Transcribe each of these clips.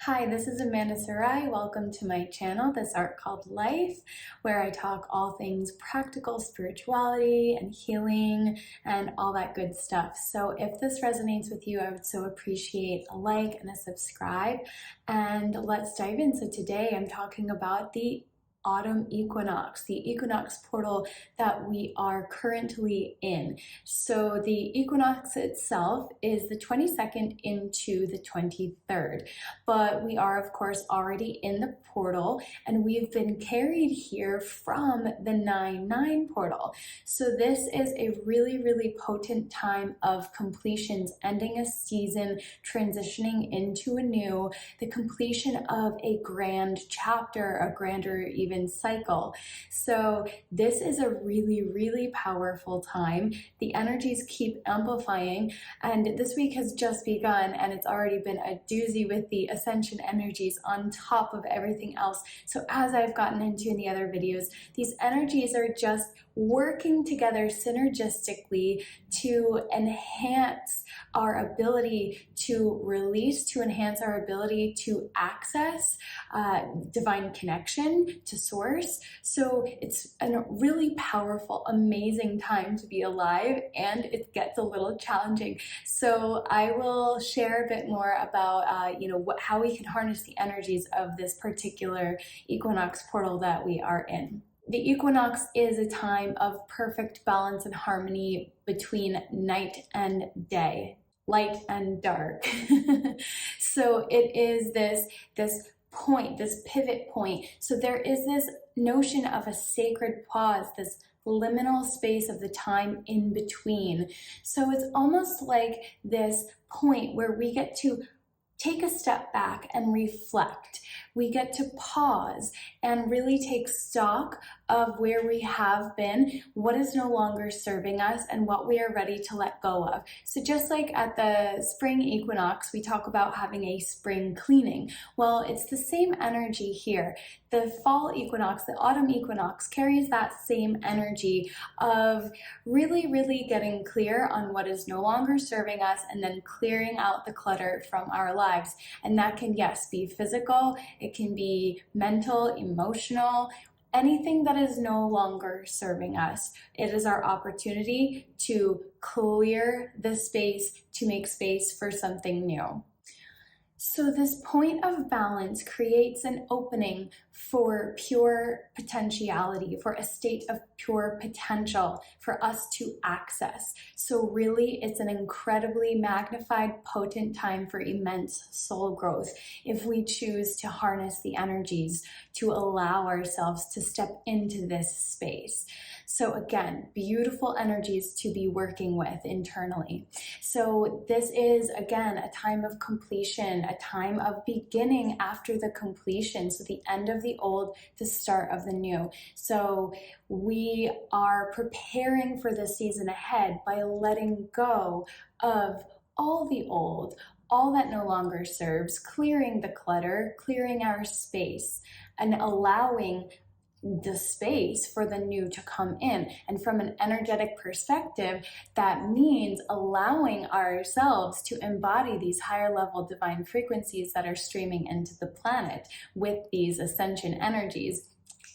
Hi, this is Amanda Sahrai. Welcome to my channel, This Art Called Life, where I talk all things practical spirituality and healing and all that good stuff. So if this resonates with you, I would so appreciate a like and a subscribe. And let's dive in. So today I'm talking about the autumn equinox, the equinox portal that we are currently in. So the equinox itself is the 22nd into the 23rd, but we are of course already in the portal and we've been carried here from the 9-9 portal. So this is a really potent time of completions, ending a season, transitioning into a new, the completion of a grand chapter, a grander even cycle. So this is a really powerful time. The energies keep amplifying, and this week has just begun and it's already been a doozy with the Ascension energies on top of everything else. So as I've gotten into in the other videos, these energies are just working together synergistically to enhance our ability to release, to enhance our ability to access divine connection to source. So it's a really powerful, amazing time to be alive, and it gets a little challenging. So I will share a bit more about how we can harness the energies of this particular equinox portal that we are in. The equinox is a time of perfect balance and harmony between night and day, light and dark. So it is this point, this pivot point. So there is this notion of a sacred pause, this liminal space of the time in between. So it's almost like this point where we get to take a step back and reflect. We get to pause and really take stock of where we have been, what is no longer serving us, and what we are ready to let go of. So just like at the spring equinox, we talk about having a spring cleaning. Well, it's the same energy here. The fall equinox, the autumn equinox carries that same energy of really getting clear on what is no longer serving us and then clearing out the clutter from our lives. And that can, yes, be physical, it can be mental, emotional, anything that is no longer serving us. It is our opportunity to clear the space, to make space for something new. So this point of balance creates an opening for pure potentiality, for a state of pure potential for us to access. So really, it's an incredibly magnified, potent time for immense soul growth if we choose to harness the energies to allow ourselves to step into this space. So again, beautiful energies to be working with internally. So this is, again, a time of completion, a time of beginning after the completion. So the end of the old, the start of the new. So we are preparing for the season ahead by letting go of all the old, all that no longer serves, clearing the clutter, clearing our space, and allowing the space for the new to come in. And from an energetic perspective, that means allowing ourselves to embody these higher level divine frequencies that are streaming into the planet with these ascension energies.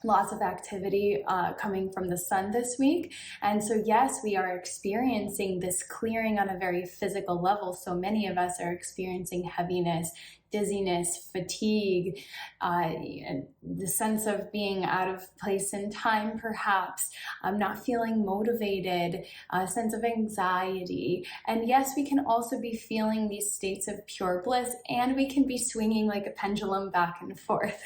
Lots of activity coming from the sun this week. And so yes, we are experiencing this clearing on a very physical level. So many of us are experiencing heaviness, dizziness, fatigue, the sense of being out of place in time, perhaps, not feeling motivated, a sense of anxiety. And yes, we can also be feeling these states of pure bliss, and we can be swinging like a pendulum back and forth.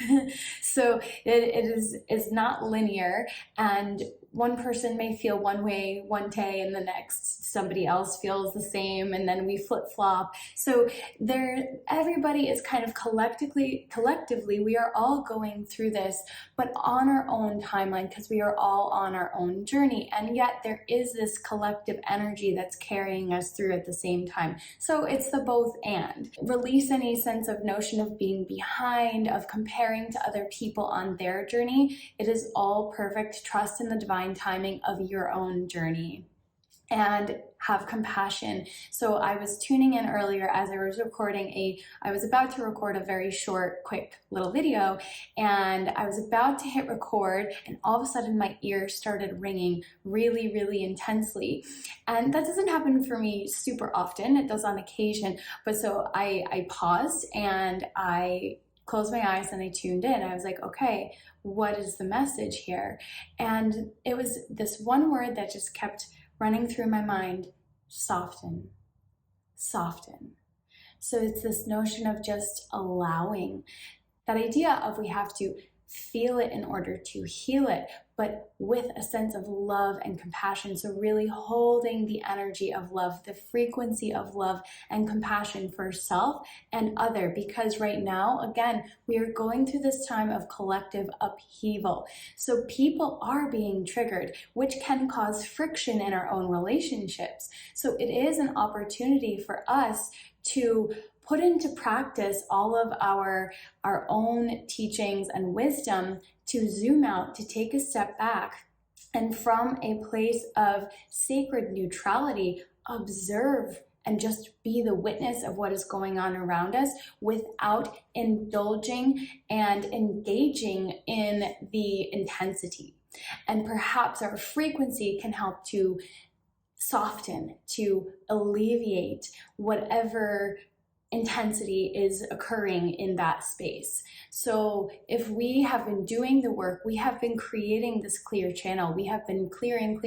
So it is not linear, and one person may feel one way one day and the next somebody else feels the same, and then we flip-flop. So everybody is kind of collectively we are all going through this, but on our own timeline, because we are all on our own journey, and yet there is this collective energy that's carrying us through at the same time. So it's the both and. Release any sense of notion of being behind, of comparing to other people on their journey. It is all perfect. Trust in the divine timing of your own journey. and have compassion. So I was tuning in earlier as I was I was about to record a very short, quick little video, and I was about to hit record, and all of a sudden my ears started ringing really, really intensely. And that doesn't happen for me super often. It does on occasion. But so I paused and I closed my eyes and I tuned in. I was like, okay, what is the message here? And it was this one word that just kept running through my mind: soften, soften. So it's this notion of just allowing. That idea of we have to feel it in order to heal it, but with a sense of love and compassion. So really holding the energy of love, the frequency of love and compassion for self and other, because right now, again, we are going through this time of collective upheaval. So people are being triggered, which can cause friction in our own relationships. So it is an opportunity for us to put into practice all of our own teachings and wisdom, to zoom out, to take a step back, and from a place of sacred neutrality, observe and just be the witness of what is going on around us without indulging and engaging in the intensity. And perhaps our frequency can help to soften, to alleviate whatever intensity is occurring in that space. So if we have been doing the work, we have been creating this clear channel, we have been clearing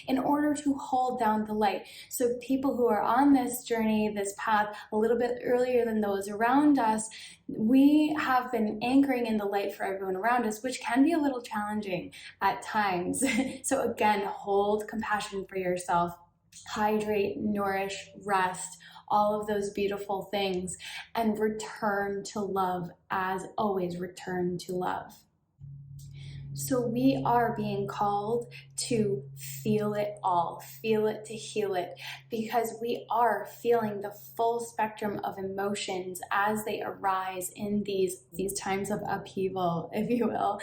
in order to hold down the light. So people who are on this journey, this path, a little bit earlier than those around us, we have been anchoring in the light for everyone around us, which can be a little challenging at times. So again, hold compassion for yourself, hydrate, nourish, rest, all of those beautiful things, and return to love. As always, return to love. So we are being called to feel it all, feel it to heal it, because we are feeling the full spectrum of emotions as they arise in these times of upheaval, if you will.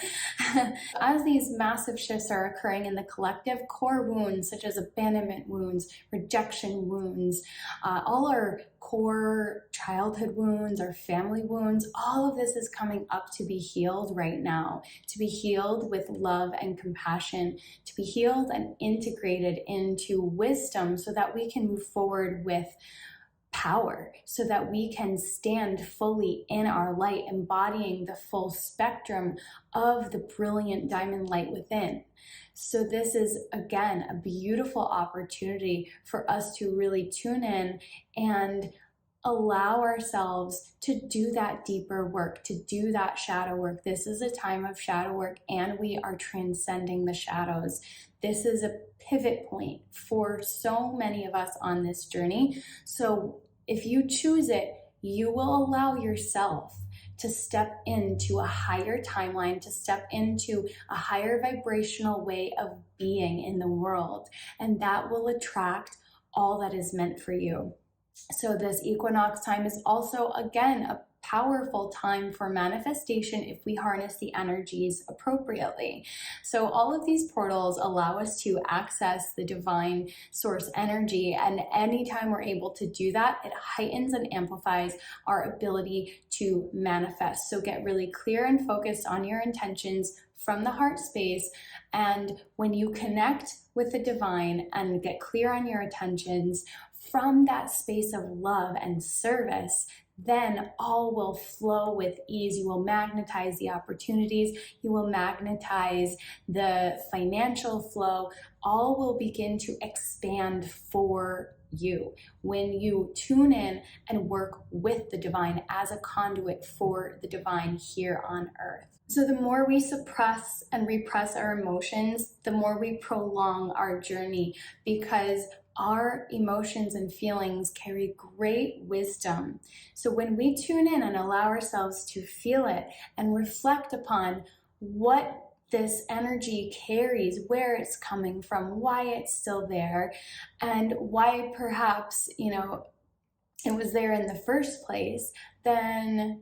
As these massive shifts are occurring in the collective, core wounds such as abandonment wounds, rejection wounds, all our core childhood wounds, our family wounds, all of this is coming up to be healed right now, to be healed with love and compassion, to be healed and integrated into wisdom so that we can move forward with power, so that we can stand fully in our light, embodying the full spectrum of the brilliant diamond light within. So this is, again, a beautiful opportunity for us to really tune in and allow ourselves to do that deeper work, to do that shadow work. This is a time of shadow work, and we are transcending the shadows. This is a pivot point for so many of us on this journey. So if you choose it, you will allow yourself to step into a higher timeline, to step into a higher vibrational way of being in the world, and that will attract all that is meant for you. So this equinox time is also, again, a powerful time for manifestation if we harness the energies appropriately. So all of these portals allow us to access the divine source energy, and anytime we're able to do that, it heightens and amplifies our ability to manifest. So get really clear and focused on your intentions from the heart space, and when you connect with the divine and get clear on your intentions from that space of love and service, then all will flow with ease. You will magnetize the opportunities, you will magnetize the financial flow, all will begin to expand for you when you tune in and work with the divine as a conduit for the divine here on earth. So the more we suppress and repress our emotions, the more we prolong our journey, because our emotions and feelings carry great wisdom. So when we tune in and allow ourselves to feel it and reflect upon what this energy carries, where it's coming from, why it's still there, and why perhaps, it was there in the first place, then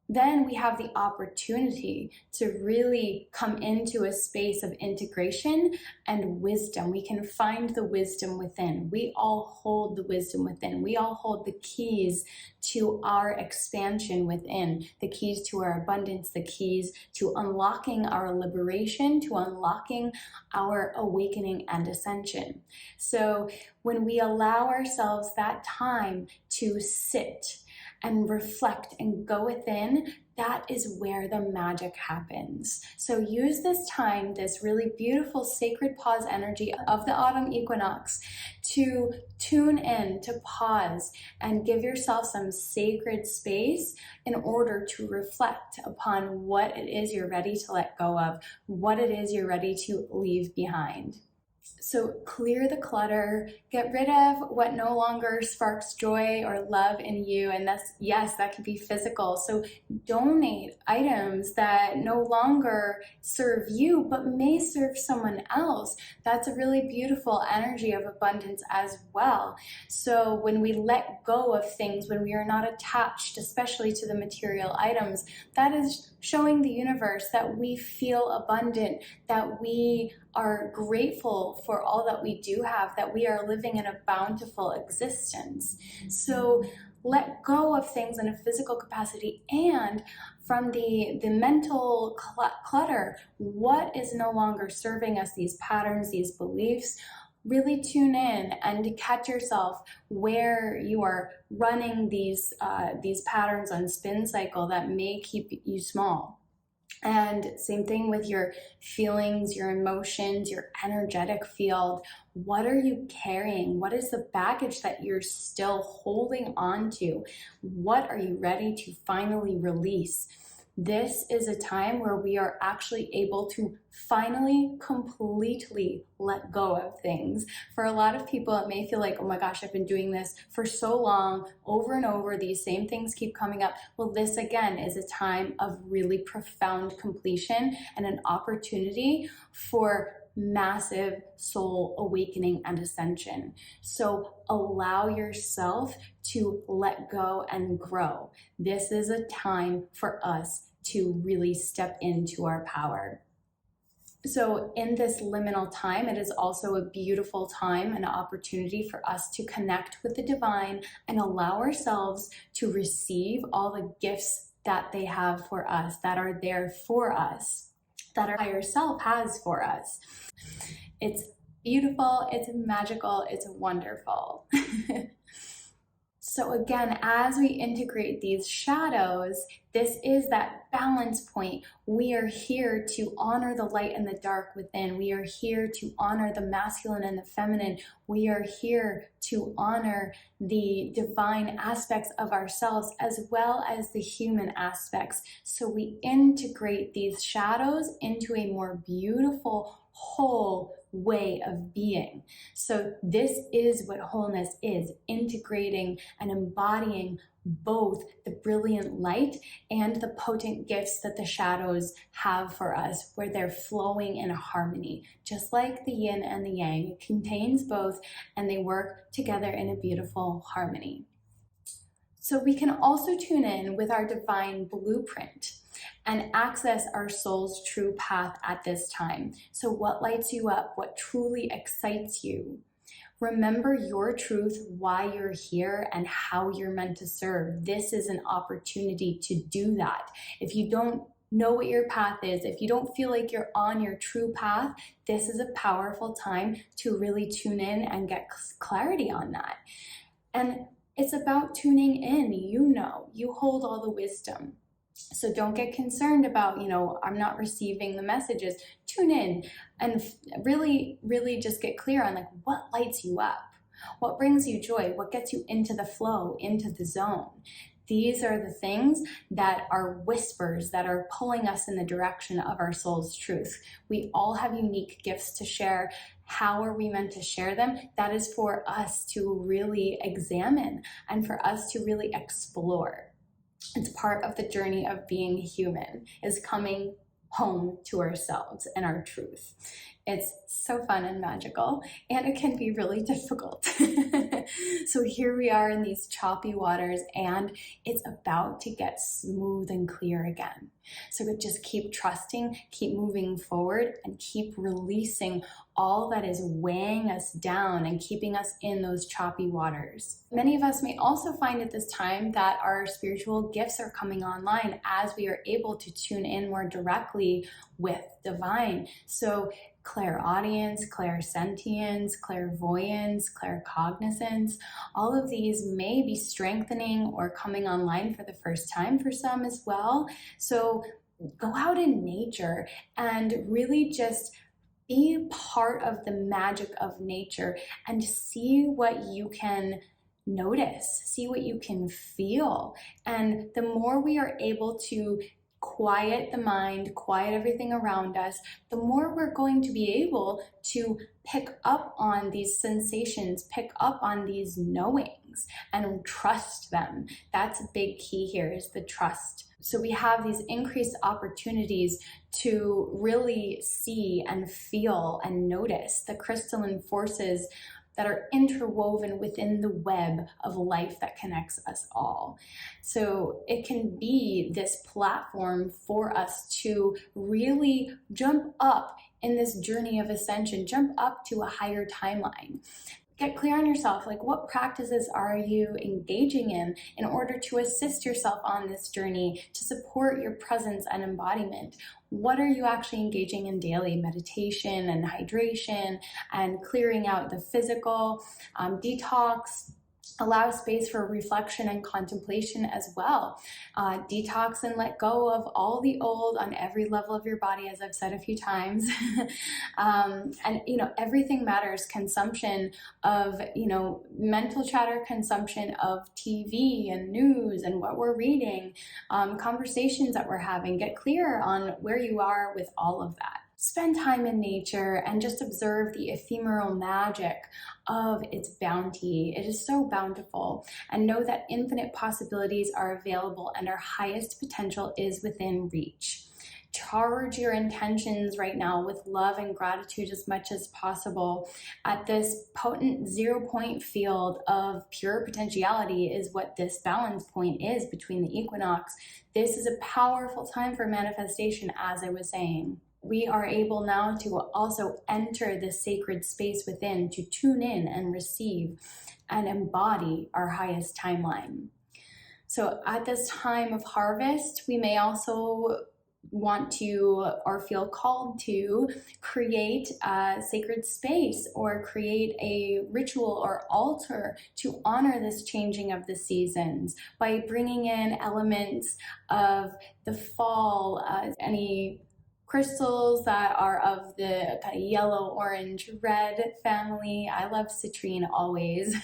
then we have the opportunity to really come into a space of integration and wisdom. We can find the wisdom within. We all hold the wisdom within. We all hold the keys to our expansion within, the keys to our abundance, the keys to unlocking our liberation, to unlocking our awakening and ascension. So when we allow ourselves that time to sit and reflect and go within, that is where the magic happens. So use this time, this really beautiful sacred pause energy of the autumn equinox, to tune in, to pause, and give yourself some sacred space in order to reflect upon what it is you're ready to let go of, what it is you're ready to leave behind. So clear the clutter, get rid of what no longer sparks joy or love in you. And that's, yes, that can be physical. So donate items that no longer serve you, but may serve someone else. That's a really beautiful energy of abundance as well. So when we let go of things, when we are not attached, especially to the material items, that is showing the universe that we feel abundant, that we are grateful for all that we do have, that we are living in a bountiful existence. So let go of things in a physical capacity, and from the mental clutter, what is no longer serving us, these patterns, these beliefs. Really tune in and catch yourself where you are running these patterns on spin cycle that may keep you small. And same thing with your feelings, your emotions, your energetic field. What are you carrying? What is the baggage that you're still holding on to? What are you ready to finally release? This is a time where we are actually able to finally completely let go of things. For a lot of people, it may feel like, oh my gosh, I've been doing this for so long, over and over, these same things keep coming up. Well, this again is a time of really profound completion and an opportunity for massive soul awakening and ascension. So allow yourself to let go and grow. This is a time for us to really step into our power. So in this liminal time, it is also a beautiful time, an opportunity for us to connect with the divine and allow ourselves to receive all the gifts that they have for us, that are there for us, that our higher self has for us. It's beautiful, it's magical, it's wonderful. So again, as we integrate these shadows, this is that balance point. We are here to honor the light and the dark within. We are here to honor the masculine and the feminine. We are here to honor the divine aspects of ourselves as well as the human aspects. So we integrate these shadows into a more beautiful, whole way of being. So this is what wholeness is, integrating and embodying both the brilliant light and the potent gifts that the shadows have for us, where they're flowing in harmony. Just like the yin and the yang, it contains both and they work together in a beautiful harmony. So we can also tune in with our divine blueprint and access our soul's true path at this time. So what lights you up? What truly excites you? Remember your truth, why you're here, and how you're meant to serve. This is an opportunity to do that. If you don't know what your path is, if you don't feel like you're on your true path, this is a powerful time to really tune in and get clarity on that. And it's about tuning in. You hold all the wisdom. So don't get concerned about, I'm not receiving the messages. Tune in and really, really just get clear on like what lights you up, what brings you joy, what gets you into the flow, into the zone. These are the things that are whispers that are pulling us in the direction of our soul's truth. We all have unique gifts to share. How are we meant to share them? That is for us to really examine and for us to really explore. It's part of the journey of being human, is coming home to ourselves and our truth. It's so fun and magical, and it can be really difficult. So here we are in these choppy waters, and it's about to get smooth and clear again. So just keep trusting, keep moving forward, and keep releasing all that is weighing us down and keeping us in those choppy waters. Many of us may also find at this time that our spiritual gifts are coming online as we are able to tune in more directly with divine. So clairaudience, clairsentience, clairvoyance, claircognizance, all of these may be strengthening or coming online for the first time for some as well. So go out in nature and really just be part of the magic of nature and see what you can notice, see what you can feel. And the more we are able to quiet the mind, quiet everything around us, the more we're going to be able to pick up on these sensations, pick up on these knowings, and trust them. That's a big key here, is the trust. So we have these increased opportunities to really see and feel and notice the crystalline forces that are interwoven within the web of life that connects us all. So it can be this platform for us to really jump up in this journey of ascension, jump up to a higher timeline. Get clear on yourself, like what practices are you engaging in order to assist yourself on this journey, to support your presence and embodiment? What are you actually engaging in daily? Meditation and hydration and clearing out the physical, detox. Allow space for reflection and contemplation as well. Detox and let go of all the old on every level of your body, as I've said a few times. And, everything matters. Consumption of, mental chatter, consumption of TV and news and what we're reading, conversations that we're having. Get clear on where you are with all of that. Spend time in nature and just observe the ephemeral magic of its bounty. It is so bountiful. And know that infinite possibilities are available and our highest potential is within reach. Charge your intentions right now with love and gratitude as much as possible. At this potent 0 point field of pure potentiality is what this balance point is between the equinox. This is a powerful time for manifestation, as I was saying. We are able now to also enter the sacred space within, to tune in and receive and embody our highest timeline. So at this time of harvest, we may also want to or feel called to create a sacred space or create a ritual or altar to honor this changing of the seasons by bringing in elements of the fall, any crystals that are of the kind of yellow, orange, red family. I love citrine always.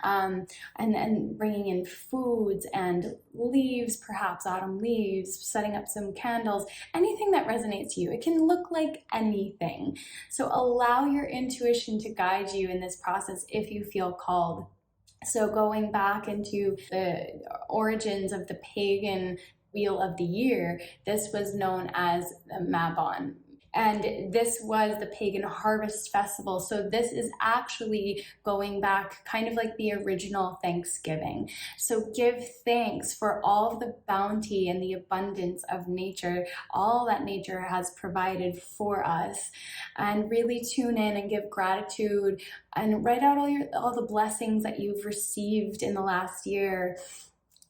And bringing in foods and leaves, perhaps autumn leaves, setting up some candles, anything that resonates to you. It can look like anything. So allow your intuition to guide you in this process if you feel called. So going back into the origins of the pagan wheel of the year, this was known as Mabon. And this was the pagan harvest festival. So this is actually going back kind of like the original Thanksgiving. So give thanks for all of the bounty and the abundance of nature, all that nature has provided for us. And really tune in and give gratitude and write out all the blessings that you've received in the last year.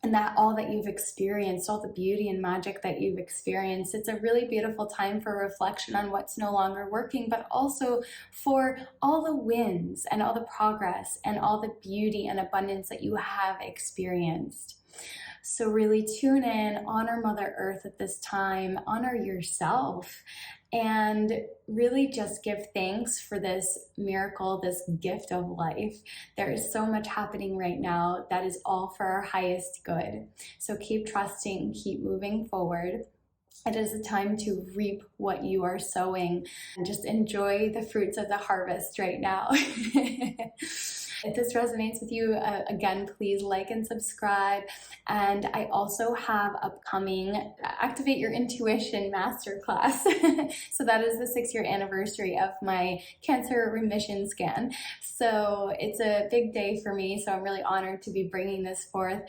And that all that you've experienced, all the beauty and magic that you've experienced. It's a really beautiful time for reflection on what's no longer working, but also for all the wins and all the progress and all the beauty and abundance that you have experienced. So really tune in, honor Mother Earth at this time, honor yourself, and really just give thanks for this miracle, this gift of life. There is so much happening right now that is all for our highest good. So keep trusting, keep moving forward. It is a time to reap what you are sowing and just enjoy the fruits of the harvest right now. If this resonates with you, again, please like and subscribe. And I also have upcoming Activate Your Intuition Masterclass. So that is the 6-year anniversary of my cancer remission scan. So it's a big day for me. So I'm really honored to be bringing this forth.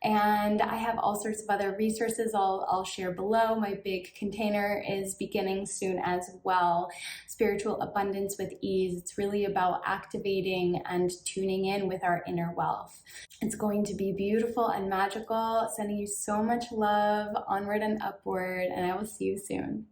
And I have all sorts of other resources I'll share below. My big container is beginning soon as well. Spiritual Abundance with Ease. It's really about activating and tuning in with our inner wealth. It's going to be beautiful and magical. Sending you so much love, onward and upward, and I will see you soon.